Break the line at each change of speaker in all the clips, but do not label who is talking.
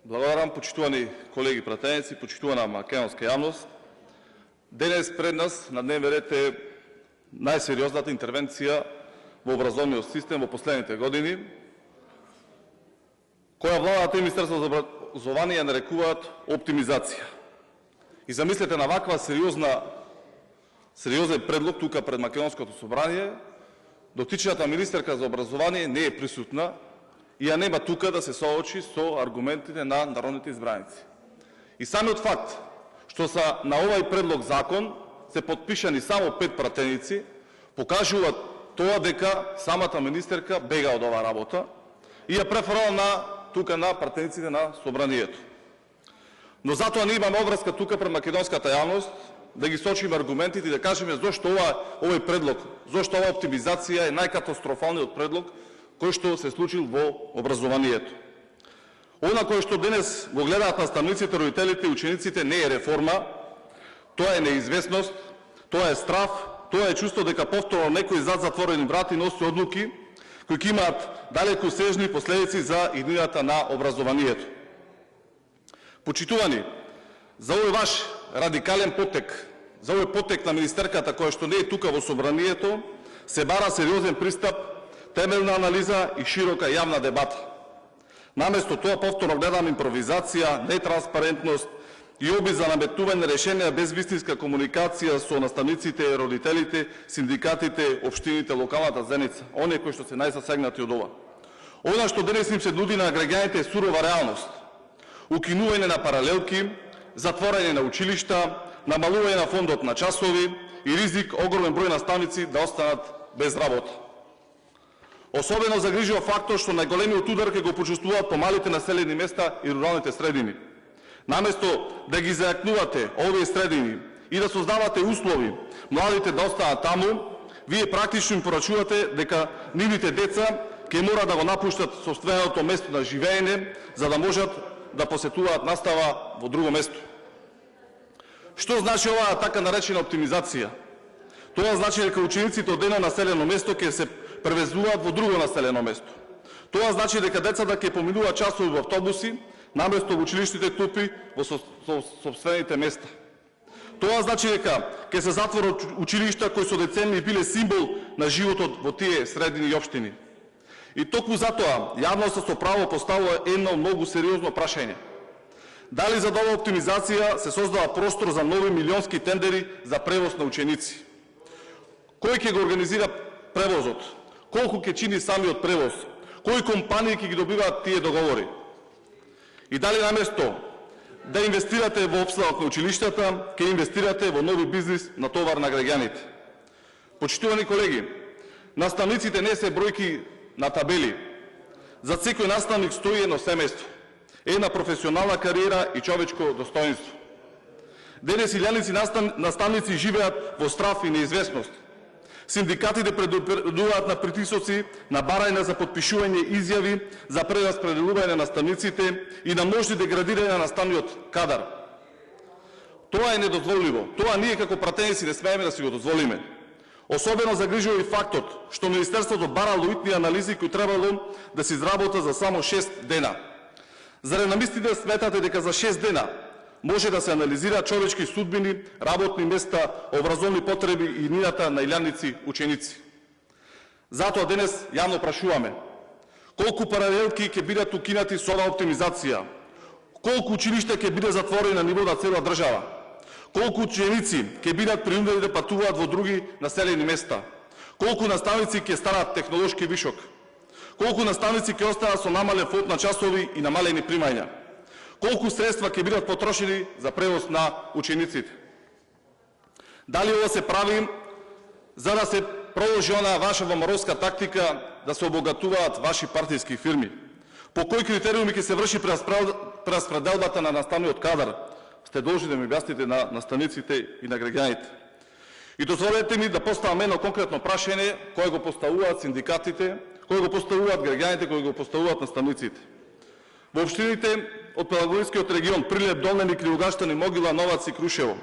Благодарам, почитувани колеги пратеници, почитувана македонска јавност. Денес пред нас на дневен ред е најсериозната интервенција во образовниот систем во последните години, која владата и Министерството за образование нарекуваат оптимизација. И замислете на ваква сериозен предлог тука пред Македонското собрание, дотичната министерка за образование не е присутна и ја нема тука да се соочи со аргументите на народните избраници. И самиот факт што на овај предлог закон се подпишани само 5 пратеници, покажува тоа дека самата министерка бега од оваа работа и ја префрала тука на пратениците на собранието. Но затоа ние имаме обврска тука пред македонската јавност да ги сочиме аргументите и да кажеме зошто овој предлог, зошто оваа оптимизација е најкатастрофалниот предлог кој што се случил во образованието. Она кој што денес го гледаат наставниците, родителите и учениците не е реформа, тоа е неизвестност, тоа е страф, тоа е чувство дека повторно некој зад затворени врати носи одлуки кои ќе имаат далекосежни последици за иднината на образованието. Почитувани, за овој ваш радикален потек, за овој потек на министерката која што не е тука во собранието, се бара сериозен пристап, темелна анализа и широка јавна дебата. Наместо тоа повторно гледаме импровизација, нетранспарентност и опит за наметнување решенија без вистинска комуникација со наставниците, родителите, синдикатите, општините, локалната заедница, оние кои што се најзасегнати од ова. Она што денес им се нуди на граѓаните е сурова реалност. Укинување на паралелки, затворање на училишта, намалување на фондот на часови и ризик огромен број наставници да останат без работа. Особено загрижува фактот што најголемиот удар ќе го почувствуваат помалите населени места и руралните средини. Наместо да ги зајакнувате овие средини и да создавате услови младите да останат таму, вие практично им порачувате дека нивните деца ќе мора да го напуштат сопственото место на живеење за да можат да посетуваат настава во друго место. Што значи оваа така наречена оптимизација? Тоа значи дека учениците од едно населено место ќе се превезуваат во друго населено место. Тоа значи дека децата ќе поминуваат часови во автобуси, наместо во училиштните клупи во сопствените места. Тоа значи дека ќе се затворат училишта кои со децени биле символ на животот во тие средини и општини. И токму затоа јавноста со право поставува едно многу сериозно прашање. Дали за оваа оптимизација се создава простор за нови милионски тендери за превоз на ученици? Кој ќе го организира превозот? Колку ќе чини самиот превоз? Кои компании ќе ги добиваат тие договори? И дали наместо да инвестирате во обславот на училиштата, ќе инвестирате во нови бизнис на товар на граѓаните? Почитувани колеги, наставниците не се бројки на табели. За секој наставник стои едно семејство, една професионална кариера и човечко достоинство. Денес илјаници наставници живеат во страф и неизвестност. Синдикатите предупредуваат на притисоци, на барање за подпишување изјави за прераспределување на наставниците и на можни деградирање на наставниот кадар. Тоа е недозволиво. Тоа ние како пратеници не смееме да си го дозволиме. Особено загрижува и фактот што Министерството бара лоитни анализи кои требало да се изработат за само 6 дена. Заради намислите сметате дека за 6 дена може да се анализира човечки судбини, работни места, образовни потреби и иднината на илјаници ученици. Затоа денес јавно прашуваме: колку паралелки ќе бидат укинати со оваа оптимизација? Колку училишта ќе биде затворени на ниво на цела држава? Колку ученици ќе бидат принудени да патуваат во други населени места? Колку наставници ќе станат технолошки вишок? Колку наставници ќе останат со намален фонд на часови и намалени примања? Колку средства ќе бидат потрошени за превоз на учениците? Дали ова се прави за да се продолжи онаа ваша вамаровска тактика да се обогатуваат ваши партиски фирми? По кои критериуми ќе се врши прераспределбата на наставниот кадар? Сте должни да ми објасните на наставниците и на граѓаните. И дозволете ми да поставам едно конкретно прашање кое го поставуваат синдикатите, кое го поставуваат граѓаните, кое го поставуваат наставниците. Во општините од Пелагојскиот регион Прилеп, Долнени, Кривогаштани, Могила, Новац и Крушево,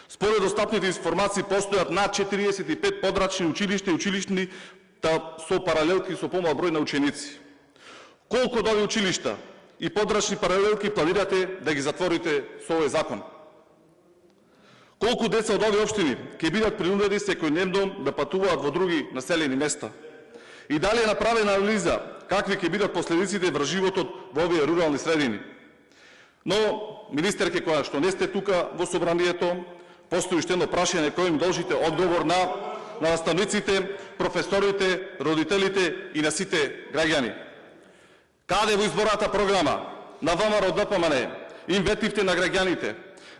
според достапните информации постојат над 45 подрачни училишта и училишни со паралелки со помал број на ученици. Колку од овие училишта и подрачни паралелки планирате да ги затворите со овој закон? Колку деца од овие општини ќе бидат принудени секојдневно да патуваат во други населени места? И дали е направена анализа какви ќе бидат последиците врз животот во овие рурални средини? Но, министерке, која што не сте тука во собранието, постои уште едно прашање кој им должите одговор на наставниците, професорите, родителите и на сите граѓани. Каде во изборната програма на ВМРО ДПМН им ветивте на граѓаните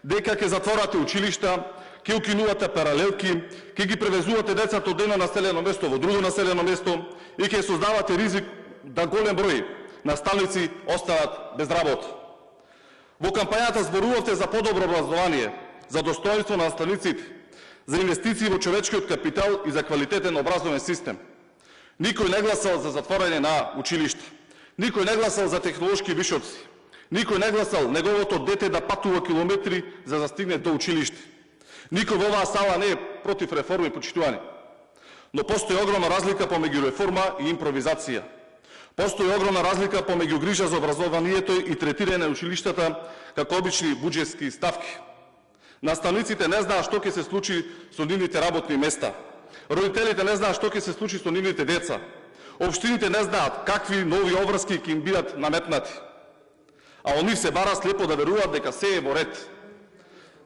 дека ќе затворате училишта, ќе укинувате паралелки, ќе ги превезувате децата од едно населено место во друго населено место и ќе создавате ризик да голем број наставници останат без работа. Во кампањата зборувавте за подобро образование, за достоинство на наставниците, за инвестиции во човечкиот капитал и за квалитетен образовен систем. Никој не гласал за затворање на училишта. Никој не гласал за технолошки вишоци. Никој не гласал неговото дете да патува километри за да стигне до училиште. Никој во оваа сала не е против реформи, почитувани. Но постои огромна разлика помеѓу реформа и импровизација. Постои огромна разлика помеѓу грижа за образованието и третирање на училиштата како обични буџетски ставки. Наставниците не знаат што ќе се случи со нивните работни места. Родителите не знаат што ќе се случи со нивните деца. Општините не знаат какви нови обврски ќе им бидат наметнати. А од нив се бара слепо да веруваат дека се е во ред.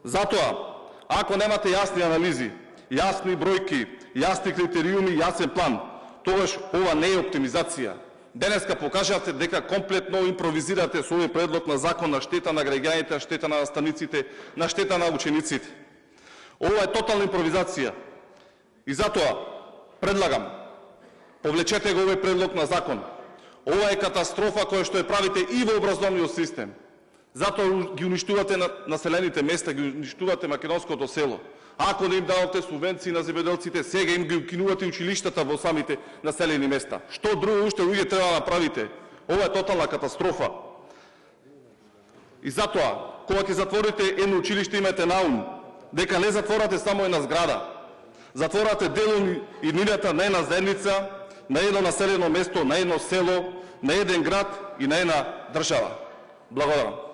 Затоа, ако немате јасни анализи, јасни бројки, јасни критериуми, јасен план, тогаш ова не е оптимизација. Денеска покажавте дека комплетно импровизирате со овој предлог на закон на штета на граѓаните, на штета на наставниците, на штета на учениците. Ова е тотална импровизација. И затоа предлагам, повлечете го овој предлог на закон. Ова е катастрофа која што ја правите и во образовниот систем. Затоа ги уништувате на населените места, ги уништувате македонското село. Ако не им давате субвенции на земјоделците, сега им ги укинувате училиштата во самите населени места. Што друго уште луѓе треба да направите? Ова е тотална катастрофа. И затоа, кога ќе затворите едно училиште, имате на ум дека не затворате само една зграда. Затворате делом иднината на една заедница, на едно населено место, на едно село, на еден град и на една држава. Благодарам.